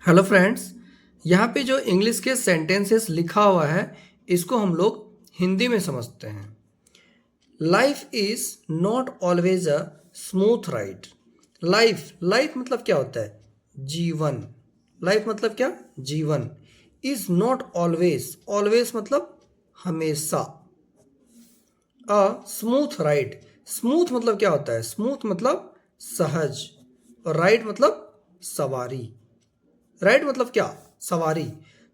Hello friends. यहाँ पे जो इंग्लिश के सेंटेंसेस लिखा हुआ है इसको हम लोग हिंदी में समझते हैं। Life is not always a smooth ride. Life मतलब क्या होता है? जीवन। लाइफ मतलब क्या? जीवन। इज नॉट ऑलवेज, ऑलवेज मतलब हमेशा। अ स्मूथ राइड, स्मूथ मतलब क्या होता है? स्मूथ मतलब सहज, और राइड मतलब सवारी। राइड मतलब क्या? सवारी।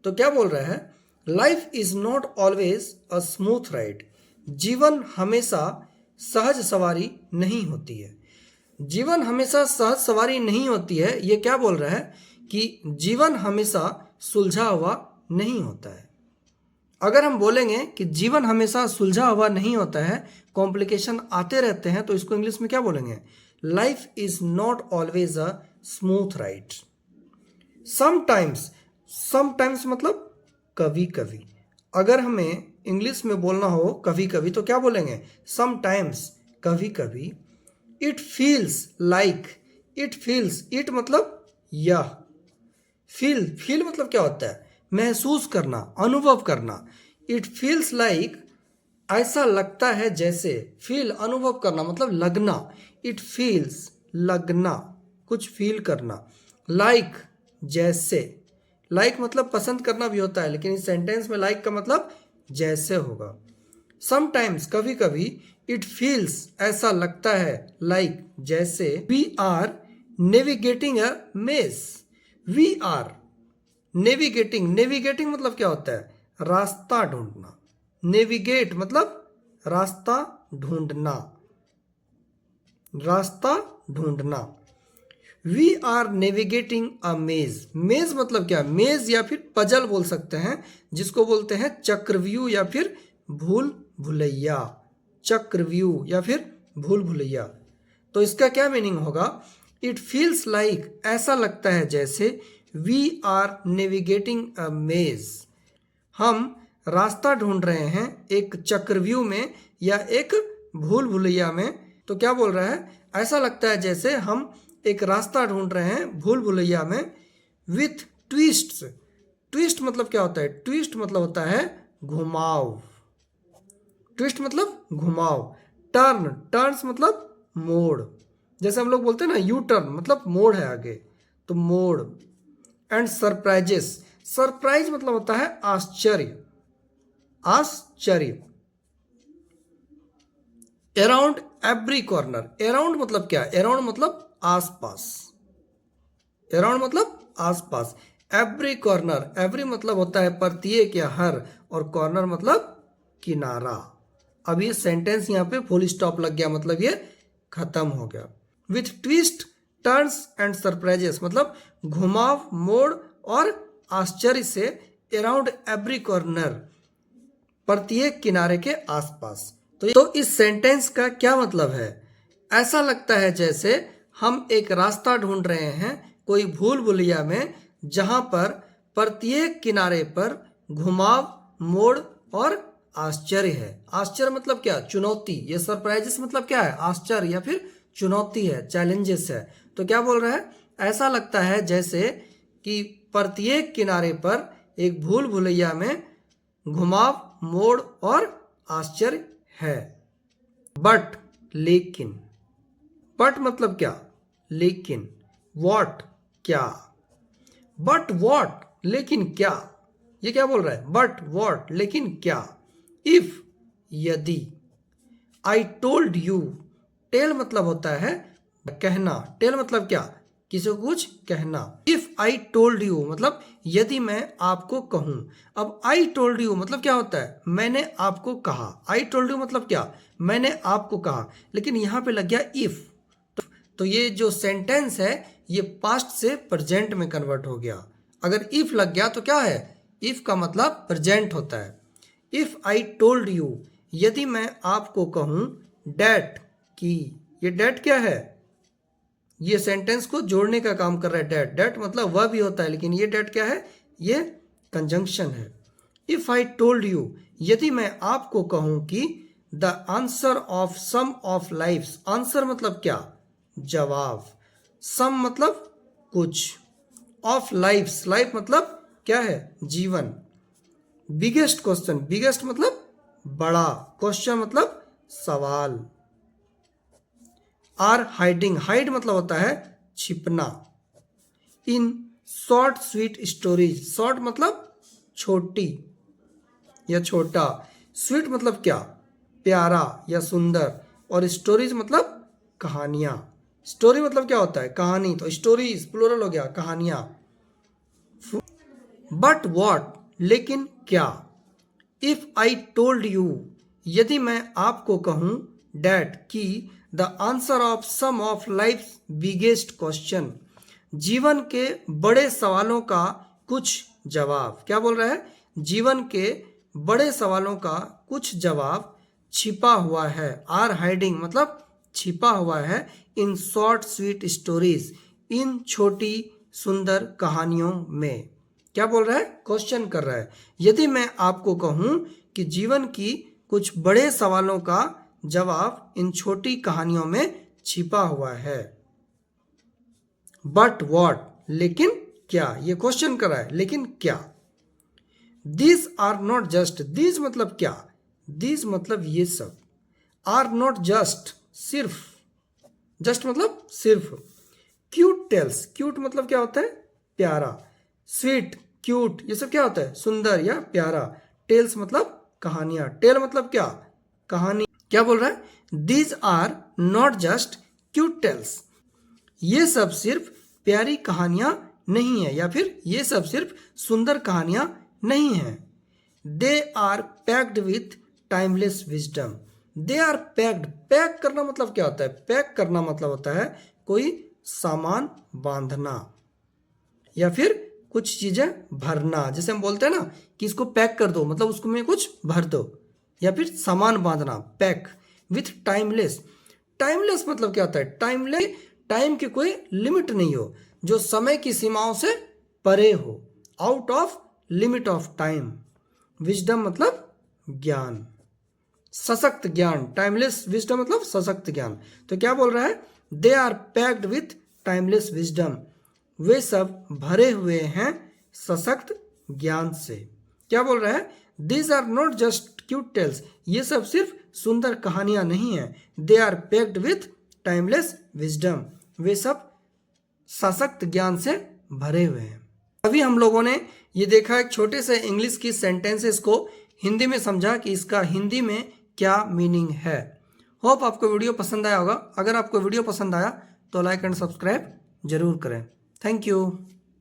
तो क्या बोल रहा है? Life is not always a smooth ride. जीवन हमेशा सहज सवारी नहीं होती है। जीवन हमेशा सहज सवारी नहीं होती है। ये क्या बोल रहा है कि जीवन हमेशा सुलझा हुआ नहीं होता है। अगर हम बोलेंगे कि जीवन हमेशा सुलझा हुआ नहीं होता है, कॉम्प्लिकेशन आते रहते हैं, तो इसको इंग्लिश में क्या बोलेंगे? Life is not always a smooth ride. Sometimes, sometimes मतलब कभी कभी। अगर हमें इंग्लिश में बोलना हो कभी कभी तो क्या बोलेंगे? समटाइम्स, कभी कभी। It feels like, it feels, it मतलब यह। फील मतलब क्या होता है? महसूस करना, अनुभव करना। इट फील्स लाइक, ऐसा लगता है जैसे। फील अनुभव करना मतलब लगना। इट फील्स लगना, कुछ फील करना। लाइक जैसे। लाइक मतलब पसंद करना भी होता है, लेकिन इस सेंटेंस में लाइक का मतलब जैसे होगा। समटाइम्स कभी कभी, इट फील्स ऐसा लगता है, लाइक जैसे वी आर नेविगेटिंग अ मेज। वी आर नेविगेटिंग, नेविगेटिंग मतलब क्या होता है? रास्ता ढूंढना। नेविगेट मतलब रास्ता ढूंढना, रास्ता ढूंढना। वी आर नेविगेटिंग अ मेज। मेज मतलब क्या? मेज या फिर पजल बोल सकते हैं, जिसको बोलते हैं चक्रव्यूह या फिर भूल भुलैया। चक्रव्यूह या फिर भूल भुलैया। तो इसका क्या मीनिंग होगा? इट फील्स लाइक, ऐसा लगता है जैसे। वी आर नेविगेटिंग अ मेज, हम रास्ता ढूंढ रहे हैं एक चक्रव्यूह में या एक भूल भुलैया में। तो क्या बोल रहा है? ऐसा लगता है जैसे हम एक रास्ता ढूंढ रहे हैं भूल भुलैया में, विथ ट्विस्ट्स। ट्विस्ट मतलब क्या होता है? ट्विस्ट मतलब होता है घुमाव। ट्विस्ट मतलब घुमाव। टर्न, टर्न्स मतलब मोड़। जैसे हम लोग बोलते हैं ना, यू टर्न मतलब मोड़ है आगे, तो मोड़। एंड सरप्राइजेस, सरप्राइज मतलब होता है आश्चर्य, आश्चर्य। अराउंड एवरी कॉर्नर, अराउंड मतलब क्या? अराउंड मतलब आसपास, अराउंड मतलब आसपास। एवरी कॉर्नर, एवरी मतलब होता है प्रत्येक या हर, और कॉर्नर मतलब किनारा। अब ये सेंटेंस यहाँ पे फुल स्टॉप लग गया, मतलब ये खत्म हो गया। With twist, turns and surprises मतलब घुमाव, मोड़ और आश्चर्य से। अराउंड एवरी कॉर्नर, प्रत्येक किनारे के आसपास। तो इस सेंटेंस का क्या मतलब है? ऐसा लगता है जैसे हम एक रास्ता ढूंढ रहे हैं कोई भूल भुलैया में, जहां पर प्रत्येक किनारे पर घुमाव, मोड़ और आश्चर्य है। आश्चर्य मतलब क्या? चुनौती। ये सरप्राइजेस मतलब क्या है? आश्चर्य या फिर चुनौती है, चैलेंजेस है। तो क्या बोल रहा है? ऐसा लगता है जैसे कि प्रत्येक किनारे पर एक भूल भुलैया में घुमाव, मोड़ और आश्चर्य है। बट, लेकिन। बट मतलब क्या? लेकिन। वॉट, क्या। बट वॉट, लेकिन क्या। ये क्या बोल रहा है? बट वॉट, लेकिन क्या। इफ, यदि। आई टोल्ड यू, टेल मतलब होता है कहना। टेल मतलब क्या? किसी को कुछ कहना। इफ आई टोल्ड यू मतलब यदि मैं आपको कहूं। अब आई टोल्ड यू मतलब क्या होता है? मैंने आपको कहा। आई टोल्ड यू मतलब क्या? मैंने आपको कहा। लेकिन यहां पे लग गया इफ, तो ये जो सेंटेंस है ये पास्ट से प्रेजेंट में कन्वर्ट हो गया। अगर इफ लग गया तो क्या है? इफ का मतलब प्रेजेंट होता है। इफ आई टोल्ड यू, यदि मैं आपको कहूं डैट, की। ये डैट क्या है? ये सेंटेंस को जोड़ने का काम कर रहा है। डैट, डैट मतलब वह भी होता है, लेकिन ये डैट क्या है? ये कंजंक्शन है। इफ आई टोल्ड यू, यदि मैं आपको कहूं कि the answer of sum of life. Answer मतलब क्या? जवाब। सम मतलब कुछ, ऑफ लाइफ्स, लाइफ मतलब क्या है, जीवन। बिगेस्ट क्वेश्चन, बिगेस्ट मतलब बड़ा, क्वेश्चन मतलब सवाल। आर हाइडिंग, हाइड मतलब होता है छिपना। In short sweet stories, short मतलब छोटी या छोटा, स्वीट मतलब क्या, प्यारा या सुंदर, और स्टोरीज मतलब कहानियां। स्टोरी मतलब क्या होता है, कहानी, तो स्टोरीज प्लूरल हो गया, कहानियां। बट वॉट, लेकिन क्या। इफ आई टोल्ड यू, यदि मैं आपको कहूं, डैट कि the answer of sum of life biggest question, जीवन के बड़े सवालों का कुछ जवाब, क्या बोल रहा है, जीवन के बड़े सवालों का कुछ जवाब छिपा हुआ है। आर हाइडिंग मतलब छिपा हुआ है, इन शॉर्ट स्वीट स्टोरीज, इन छोटी सुंदर कहानियों में। क्या बोल रहा है, क्वेश्चन कर रहा है। यदि मैं आपको कहूं कि जीवन की कुछ बड़े सवालों का जवाब इन छोटी कहानियों में छिपा हुआ है। बट वॉट, लेकिन क्या, ये क्वेश्चन कर रहा है, लेकिन क्या। These are not just, these मतलब क्या, दीज मतलब ये सब, आर नॉट जस्ट सिर्फ, जस्ट मतलब सिर्फ। क्यूट टेल्स, क्यूट मतलब क्या होता है, प्यारा। स्वीट, क्यूट, ये सब क्या होता है, सुंदर या प्यारा। टेल्स मतलब कहानियां, टेल मतलब क्या, कहानी। क्या बोल रहा है, these are not just cute tales, ये सब सिर्फ प्यारी कहानियां नहीं है, या फिर ये सब सिर्फ सुंदर कहानियां नहीं है। They are packed with timeless wisdom, they are packed, pack करना मतलब क्या होता है, पैक करना मतलब होता है कोई सामान बांधना या फिर कुछ चीजें भरना। जैसे हम बोलते हैं ना कि इसको पैक कर दो, मतलब उसको में कुछ भर दो, या फिर सामान बांधना, पैक। विथ टाइमलेस, टाइमलेस मतलब क्या होता है, टाइमलेस, टाइम की कोई लिमिट नहीं हो, जो समय की सीमाओं से परे हो, out of limit of time. Wisdom मतलब ज्ञान, सशक्त ज्ञान, टाइमलेस विजडम मतलब सशक्त ज्ञान। तो क्या बोल रहा है, they are packed with timeless wisdom, वे सब भरे हुए हैं सशक्त ज्ञान से। क्या बोल रहा है, these are not just cute tales, ये सब सिर्फ सुंदर कहानियां नहीं है। They are packed with timeless wisdom, वे सब सशक्त ज्ञान से भरे हुए हैं। अभी हम लोगों ने ये देखा एक छोटे से इंग्लिश की सेंटेंसेस को हिंदी में समझा कि इसका हिंदी में क्या मीनिंग है। होप आपको वीडियो पसंद आया होगा। अगर आपको वीडियो पसंद आया तो लाइक एंड सब्सक्राइब जरूर करें। Thank you.